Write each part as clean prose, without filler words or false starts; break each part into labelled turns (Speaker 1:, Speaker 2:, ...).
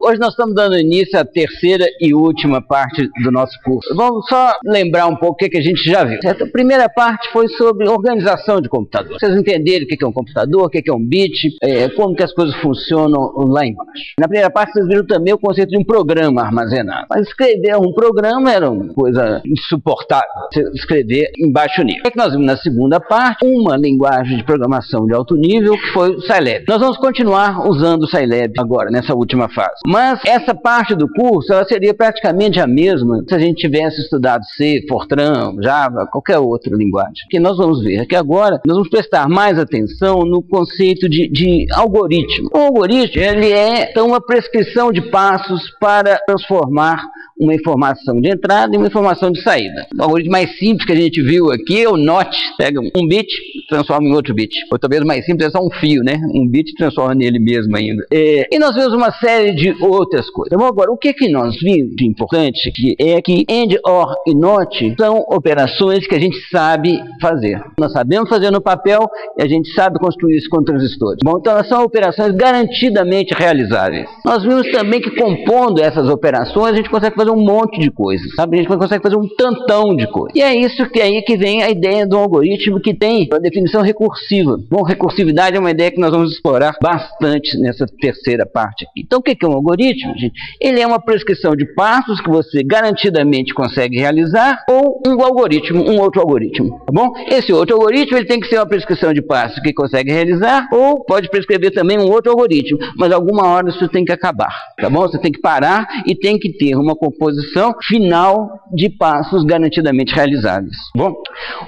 Speaker 1: Hoje nós estamos dando início à terceira e última parte do nosso curso. Vamos só lembrar um pouco o que a gente já viu. A primeira parte foi sobre organização de computador. Vocês entenderem o que é um computador, o que é um bit, como que as coisas funcionam lá embaixo. Na primeira parte vocês viram também o conceito de um programa armazenado. Mas escrever um programa era uma coisa insuportável, escrever em baixo nível. O que nós vimos na segunda parte? Uma linguagem de programação de alto nível, que foi o Scilab. Nós vamos continuar usando o Scilab agora, nessa última fase. Mas essa parte do curso, ela seria praticamente a mesma se a gente tivesse estudado C, Fortran, Java, qualquer outra linguagem. O que nós vamos ver aqui agora, nós vamos prestar mais atenção no conceito de algoritmo. O algoritmo, ele é então uma prescrição de passos para transformar uma informação de entrada e uma informação de saída. O algoritmo mais simples que a gente viu aqui é o NOT. Pega um bit, transforma em outro bit. Ou talvez o mais simples é só um fio, né? Um bit transforma nele mesmo ainda. E nós vemos uma série de outras coisas. Então, agora, o que nós vimos de importante aqui é que AND, OR e NOT são operações que a gente sabe fazer. Nós sabemos fazer no papel e a gente sabe construir isso com transistores. Bom, então elas são operações garantidamente realizáveis. Nós vimos também que compondo essas operações a gente consegue fazer um monte de coisas, sabe? A gente consegue fazer um tantão de coisas. E é isso que aí que vem a ideia do algoritmo, que tem a definição recursiva. Bom, recursividade é uma ideia que nós vamos explorar bastante nessa terceira parte aqui. Então, o que é um algoritmo, gente? Ele é uma prescrição de passos que você garantidamente consegue realizar, ou um algoritmo, um outro algoritmo, tá bom? Esse outro algoritmo, ele tem que ser uma prescrição de passos que consegue realizar, ou pode prescrever também um outro algoritmo, mas alguma hora isso tem que acabar, tá bom? Você tem que parar e tem que ter uma composição final de passos garantidamente realizáveis. Bom,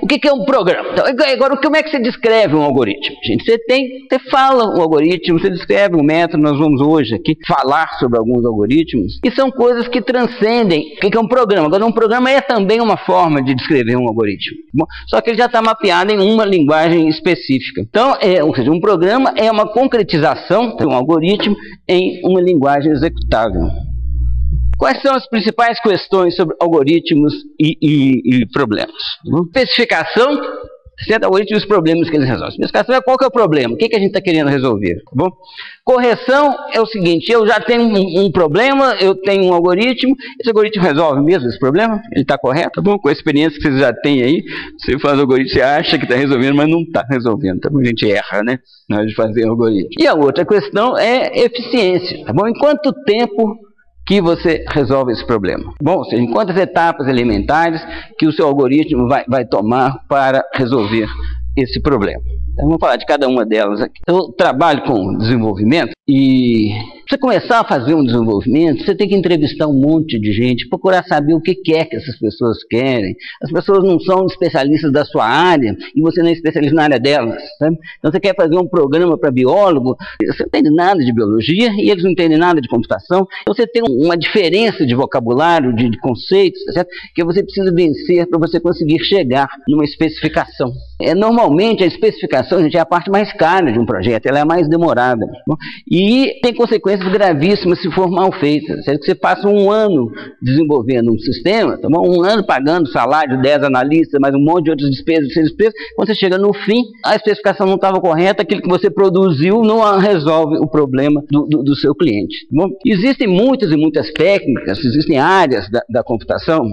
Speaker 1: o que é um programa? Então, agora, como é que você descreve um algoritmo? Gente, você fala um algoritmo, você descreve um método, nós vamos hoje aqui falar sobre alguns algoritmos, e são coisas que transcendem o que é um programa. Agora, um programa é também uma forma de descrever um algoritmo. Bom, só que ele já está mapeado em uma linguagem específica. Então, ou seja, um programa é uma concretização de um algoritmo em uma linguagem executável. Quais são as principais questões sobre algoritmos e problemas? Especificação, algoritmos e os problemas que eles resolvem. Especificação é qual que é o problema, o que a gente está querendo resolver. Tá bom? Correção é o seguinte, eu já tenho um problema, eu tenho um algoritmo, esse algoritmo resolve mesmo esse problema? Ele está correto? Tá bom? Com a experiência que vocês já têm aí, você faz o algoritmo, você acha que está resolvendo, mas não está resolvendo. Tá bom? A gente erra, né? Na hora de fazer o algoritmo. E a outra questão é eficiência. Tá bom? Em quanto tempo que você resolve esse problema? Bom, ou seja, em quantas etapas elementares que o seu algoritmo vai tomar para resolver esse problema. Então, vamos falar de cada uma delas aqui. Eu trabalho com desenvolvimento e para você começar a fazer um desenvolvimento, você tem que entrevistar um monte de gente, procurar saber o que é que essas pessoas querem. As pessoas não são especialistas da sua área e você não é especialista na área delas. Sabe? Então você quer fazer um programa para biólogo, você não entende nada de biologia e eles não entendem nada de computação. Então você tem uma diferença de vocabulário, de conceitos, tá certo? Que você precisa vencer para você conseguir chegar numa especificação. Normalmente a especificação, gente, é a parte mais cara de um projeto, ela é a mais demorada. Bom? E tem consequências gravíssimas se for mal feita. Certo? Você passa um ano desenvolvendo um sistema, tá bom? Um ano pagando salário de 10 analistas, mais um monte de outras despesas, quando você chega no fim, a especificação não estava correta, aquilo que você produziu não resolve o problema do seu cliente. Tá bom? Existem muitas e muitas técnicas, existem áreas da computação,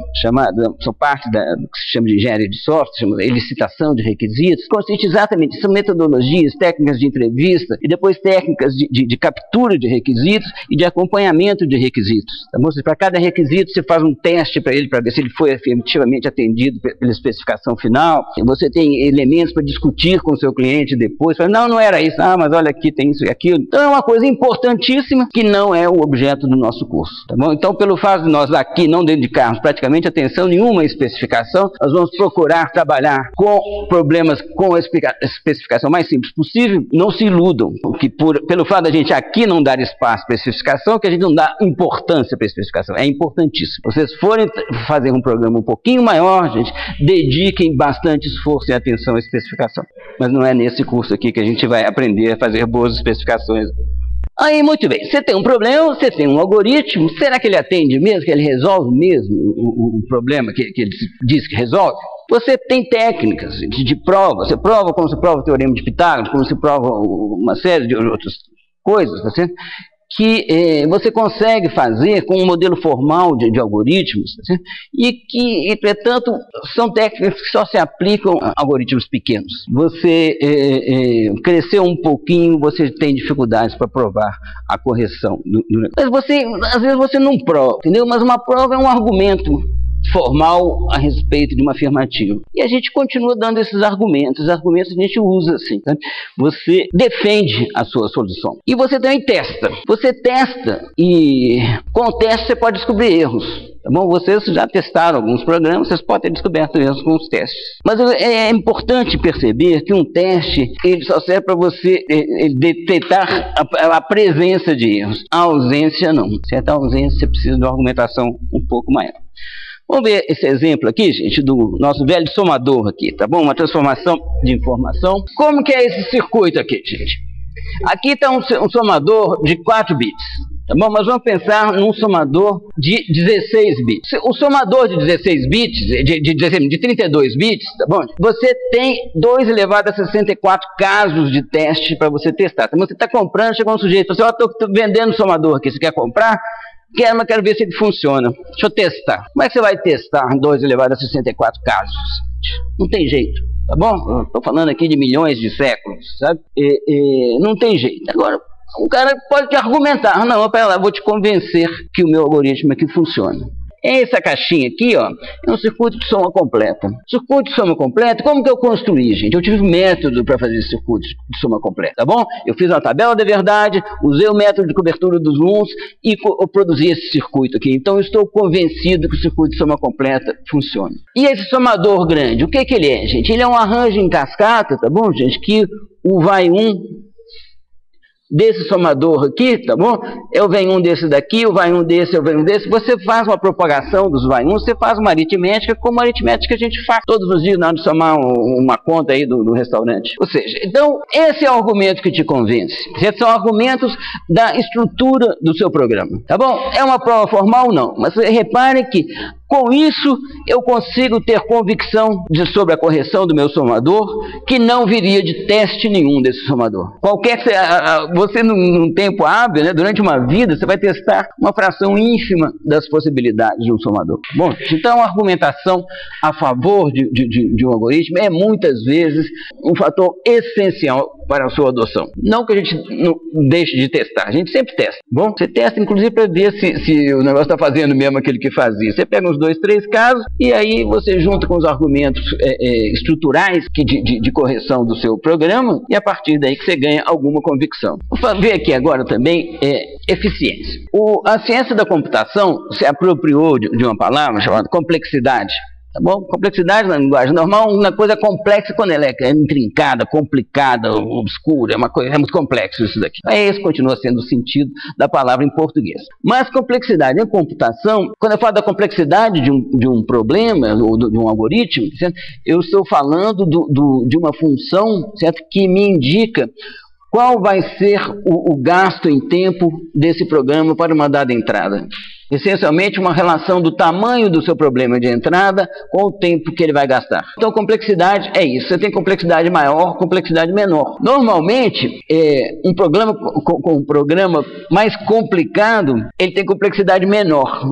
Speaker 1: são parte do que se chama de engenharia de software, chama elicitação de requisitos, consiste exatamente, são metodologias, técnicas de entrevista e depois técnicas de captura de requisitos e de acompanhamento de requisitos. Tá bom? Para cada requisito você faz um teste para ele, para ver se ele foi efetivamente atendido pela especificação final. Você tem elementos para discutir com o seu cliente depois, não era isso, mas olha aqui, tem isso e aquilo. Então é uma coisa importantíssima que não é o objeto do nosso curso. Tá bom? Então, pelo fato de nós aqui não dedicarmos praticamente atenção nenhuma à especificação, nós vamos procurar trabalhar com problemas com a especificação mais simples possível. Não se iludam, que pelo fato da gente aqui não dar espaço para a especificação, que a gente não dá importância para a especificação. É importantíssimo. Se vocês forem fazer um programa um pouquinho maior, gente, dediquem bastante esforço e atenção à especificação. Mas não é nesse curso aqui que a gente vai aprender a fazer boas especificações. Aí, muito bem, você tem um problema, você tem um algoritmo, será que ele atende mesmo, que ele resolve mesmo o problema que ele diz que resolve? Você tem técnicas de prova, você prova como se prova o teorema de Pitágoras, como se prova uma série de outras coisas, tá certo? que você consegue fazer com um modelo formal de algoritmos, e que, entretanto, são técnicas que só se aplicam a algoritmos pequenos. Você cresceu um pouquinho, você tem dificuldades para provar a correção. Mas às vezes você não prova, entendeu? Mas uma prova é um argumento formal a respeito de uma afirmativa. E a gente continua dando esses argumentos. Os argumentos a gente usa assim. Tá? Você defende a sua solução. E você também testa. Você testa e com o teste você pode descobrir erros. Tá bom? Vocês já testaram alguns programas, vocês podem ter descoberto erros com os testes. Mas é importante perceber que um teste ele só serve para você detectar a presença de erros. A ausência não. Certa ausência você precisa de uma argumentação um pouco maior. Vamos ver esse exemplo aqui, gente, do nosso velho somador aqui, tá bom? Uma transformação de informação. Como que é esse circuito aqui, gente? Aqui está um somador de 4 bits, tá bom? Mas vamos pensar num somador de 16 bits. O somador de 16 bits, de 32 bits, tá bom? Você tem 2 elevado a 64 casos de teste para você testar. Então você está comprando, chegou um sujeito, você estou vendendo o somador aqui, você quer comprar? Quero ver se ele funciona. Deixa eu testar. Como é que você vai testar 2 elevado a 64 casos? Não tem jeito, tá bom? Estou falando aqui de milhões de séculos, sabe? Não tem jeito. Agora, o cara pode te argumentar. Não, pera lá, vou te convencer que o meu algoritmo aqui funciona. Essa caixinha aqui, ó, é um circuito de soma completa. Circuito de soma completa, como que eu construí, gente? Eu tive um método para fazer esse circuito de soma completa, tá bom? Eu fiz uma tabela da verdade, usei o método de cobertura dos luns e eu produzi esse circuito aqui. Então, eu estou convencido que o circuito de soma completa funciona. E esse somador grande, o que que ele é, gente? Ele é um arranjo em cascata, tá bom, gente? Que o vai 1 desse somador aqui, tá bom? Eu venho um desse daqui, eu vai um desse, eu venho um desse. Você faz uma propagação dos vai um, você faz uma aritmética como a aritmética que a gente faz todos os dias na hora de somar uma conta aí do restaurante. Ou seja, então, esse é o argumento que te convence. Esses são argumentos da estrutura do seu programa, tá bom? É uma prova formal? Não. Mas repare que com isso, eu consigo ter convicção sobre a correção do meu somador, que não viria de teste nenhum desse somador. Você num tempo hábil, né, durante uma vida, você vai testar uma fração ínfima das possibilidades de um somador. Bom, então a argumentação a favor de um algoritmo é muitas vezes um fator essencial para a sua adoção. Não que a gente não deixe de testar, a gente sempre testa. Bom, você testa inclusive para ver se o negócio está fazendo mesmo aquilo que fazia. Você pega uns 2, 3 casos e aí você junta com os argumentos estruturais de correção do seu programa e a partir daí que você ganha alguma convicção. Vou ver aqui agora também eficiência. A ciência da computação se apropriou de uma palavra chamada complexidade. Tá bom? Complexidade na linguagem normal, uma coisa complexa quando ela é intrincada, complicada, obscura, é muito complexo isso daqui. Esse continua sendo o sentido da palavra em português. Mas complexidade em computação, quando eu falo da complexidade de um problema, ou de um algoritmo, certo? Eu estou falando de uma função, certo? Que me indica qual vai ser o gasto em tempo desse programa para uma dada entrada. Essencialmente uma relação do tamanho do seu problema de entrada com o tempo que ele vai gastar. Então complexidade é isso, você tem complexidade maior, complexidade menor. Normalmente, um programa com um programa mais complicado, ele tem complexidade menor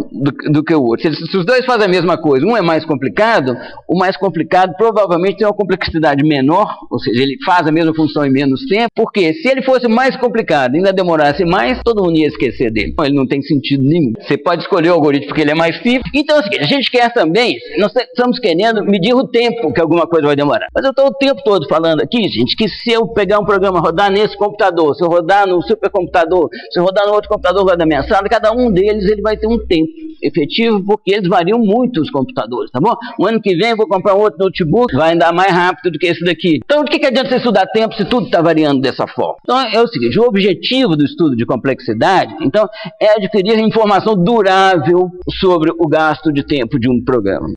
Speaker 1: do que o outro. Se os dois fazem a mesma coisa, um é mais complicado, o mais complicado provavelmente tem uma complexidade menor, ou seja, ele faz a mesma função em menos tempo, porque se ele fosse mais complicado e ainda demorasse mais, todo mundo ia esquecer dele. Então, ele não tem sentido nenhum. Você pode escolher o algoritmo porque ele é mais simples. Então é o seguinte, a gente quer também, nós estamos querendo medir o tempo que alguma coisa vai demorar. Mas eu estou o tempo todo falando aqui, gente, que se eu pegar um programa, rodar nesse computador, se eu rodar no supercomputador, se eu rodar no outro computador lá da minha sala, cada um deles ele vai ter um tempo efetivo, porque eles variam muito os computadores, tá bom? O ano que vem eu vou comprar um outro notebook, vai andar mais rápido do que esse daqui. Então, de que adianta você estudar tempo se tudo está variando dessa forma? Então, é o seguinte, o objetivo do estudo de complexidade, então, é adquirir informação durável sobre o gasto de tempo de um programa.